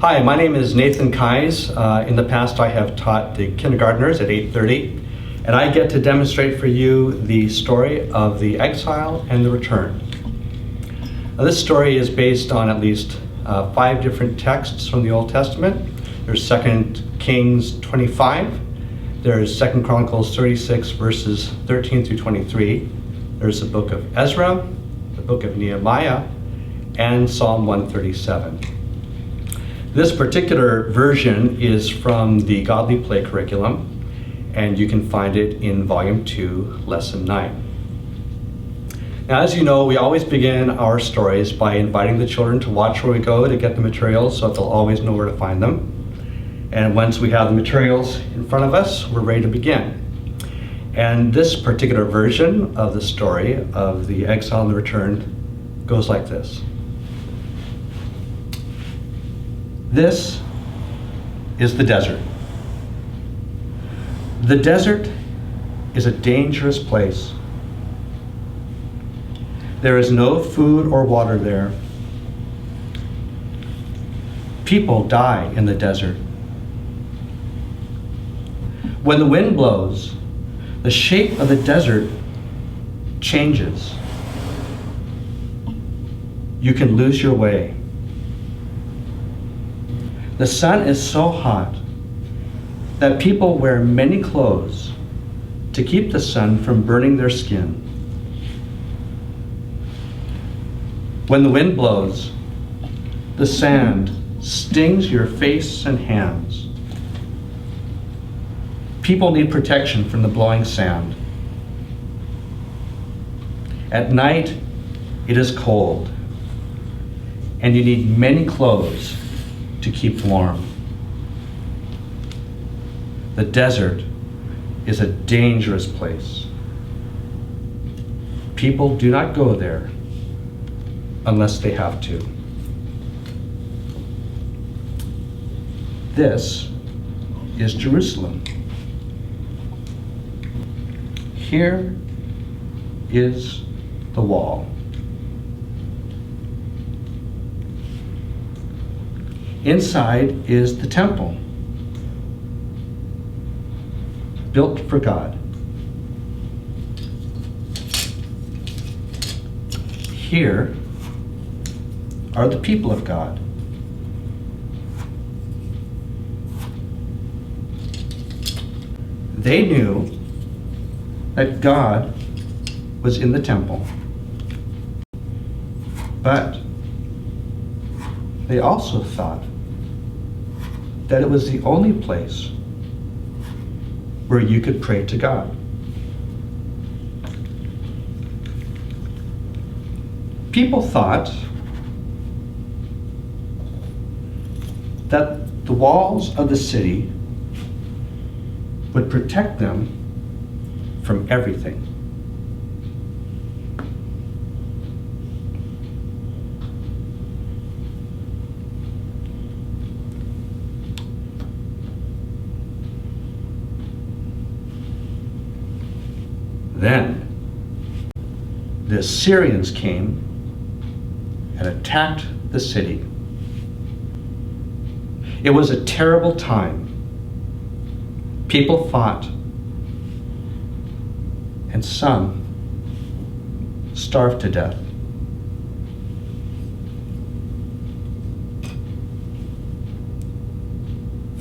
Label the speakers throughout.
Speaker 1: Hi, my name is Nathan Kais. In the past, I have taught the kindergartners at 8:30, and I get to demonstrate for you the story of the Exile and the Return. Now, this story is based on at least 5 different texts from the Old Testament. There's 2 Kings 25, there's 2 Chronicles 36 verses 13 through 23, there's the book of Ezra, the book of Nehemiah, and Psalm 137. This particular version is from the Godly Play curriculum, and you can find it in Volume 2, Lesson 9. Now, as you know, we always begin our stories by inviting the children to watch where we go to get the materials so that they'll always know where to find them. And once we have the materials in front of us, we're ready to begin. And this particular version of the story of the Exile and the Return goes like this. This is the desert. The desert is a dangerous place. There is no food or water there. People die in the desert. When the wind blows, the shape of the desert changes. You can lose your way. The sun is so hot that people wear many clothes to keep the sun from burning their skin. When the wind blows, the sand stings your face and hands. People need protection from the blowing sand. At night, it is cold, and you need many clothes to keep warm. The desert is a dangerous place. People do not go there unless they have to. This is Jerusalem. Here is the wall. Inside is the temple, built for God. Here are the people of God. They knew that God was in the temple, but they also thought that it was the only place where you could pray to God. People thought that the walls of the city would protect them from everything. Then the Assyrians came and attacked the city. It was a terrible time. People fought, and some starved to death.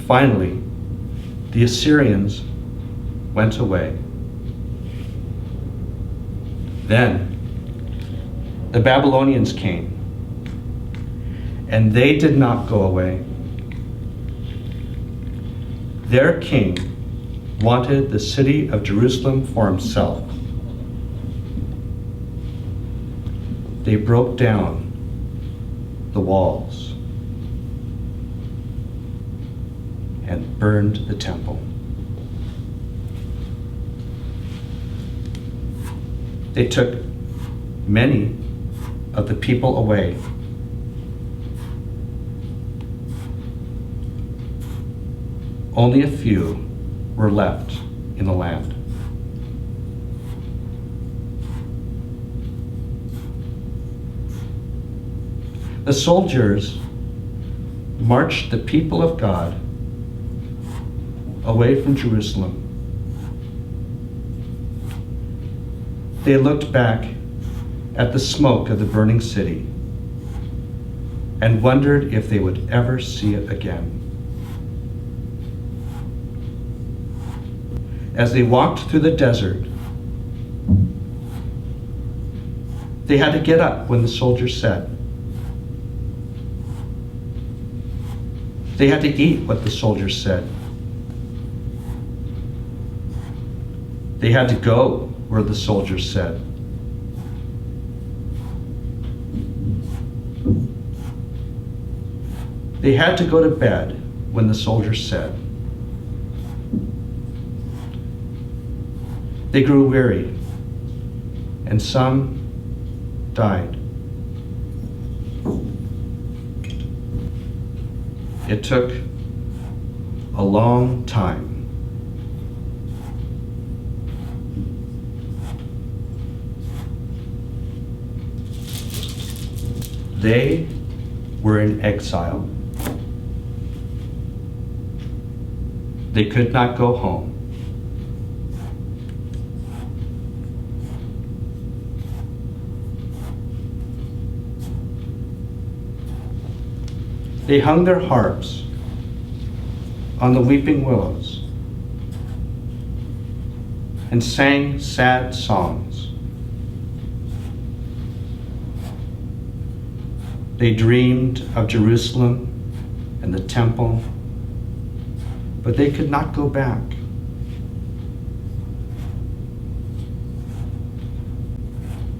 Speaker 1: Finally, the Assyrians went away. Then the Babylonians came, and they did not go away. Their king wanted the city of Jerusalem for himself. They broke down the walls and burned the temple. They took many of the people away. Only a few were left in the land. The soldiers marched the people of God away from Jerusalem. They looked back at the smoke of the burning city and wondered if they would ever see it again. As they walked through the desert, they had to get up when the soldiers said. They had to eat what the soldiers said. They had to go where the soldiers said. They had to go to bed when the soldiers said. They grew weary, and some died. It took a long time. They were in exile. They could not go home. They hung their harps on the weeping willows and sang sad songs. They dreamed of Jerusalem and the temple, but they could not go back.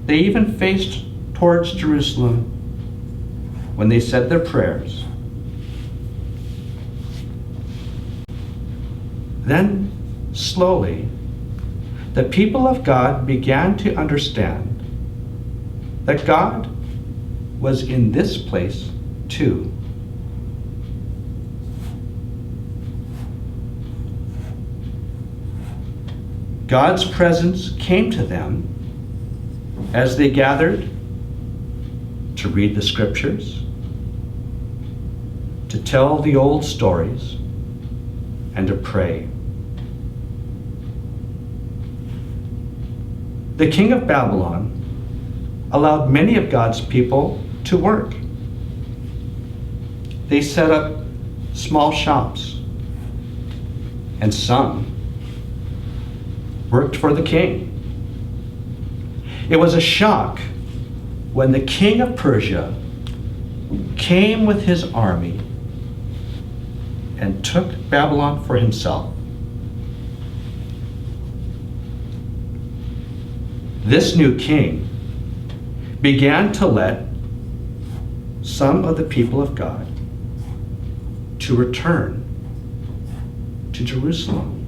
Speaker 1: They even faced towards Jerusalem when they said their prayers. Then, slowly, the people of God began to understand that God was in this place too. God's presence came to them as they gathered to read the scriptures, to tell the old stories, and to pray. The king of Babylon allowed many of God's people to work. They set up small shops, and some worked for the king. It was a shock when the king of Persia came with his army and took Babylon for himself. This new king began to let some of the people of God to return to Jerusalem.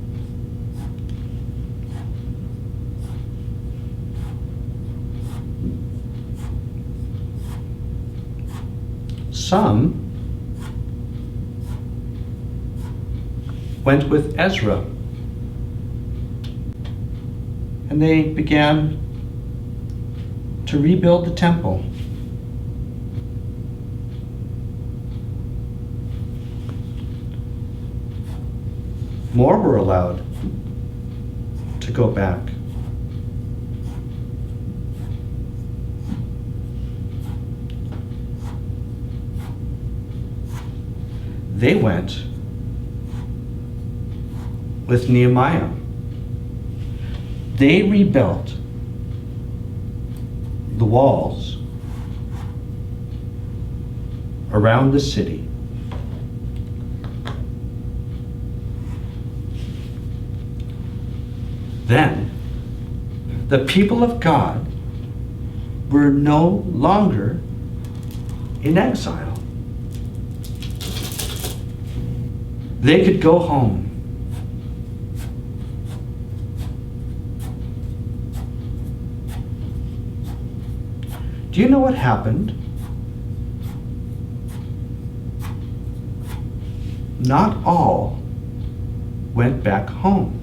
Speaker 1: Some went with Ezra, and they began to rebuild the temple. More were allowed to go back. They went with Nehemiah. They rebuilt the walls around the city. Then the people of God were no longer in exile. They could go home. Do you know what happened? Not all went back home.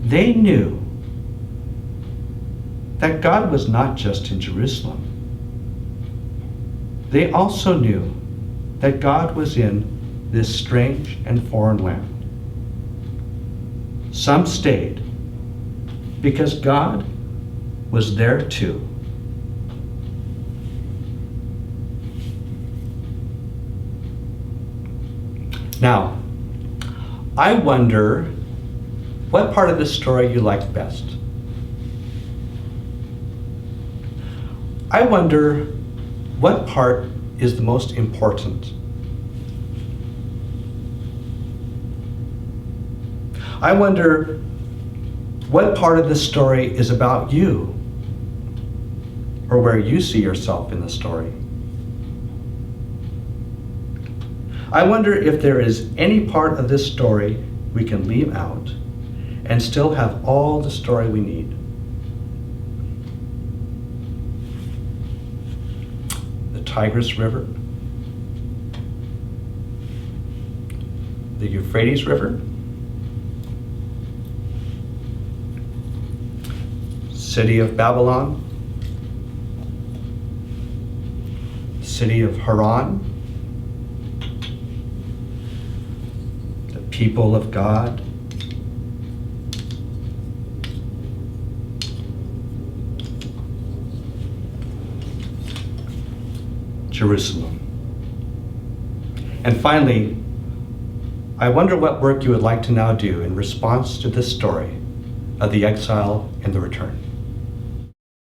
Speaker 1: They knew that God was not just in Jerusalem. they also knew that God was in this strange and foreign land. Some stayed because God was there too. Now, I wonder what part of this story you liked best. I wonder what part is the most important. I wonder what part of this story is about you, or where you see yourself in the story. I wonder if there is any part of this story we can leave out and still have all the story we need. The Tigris River, the Euphrates River, city of Babylon, city of Haran, the people of God, Jerusalem. And finally, I wonder what work you would like to now do in response to this story of the exile and the return.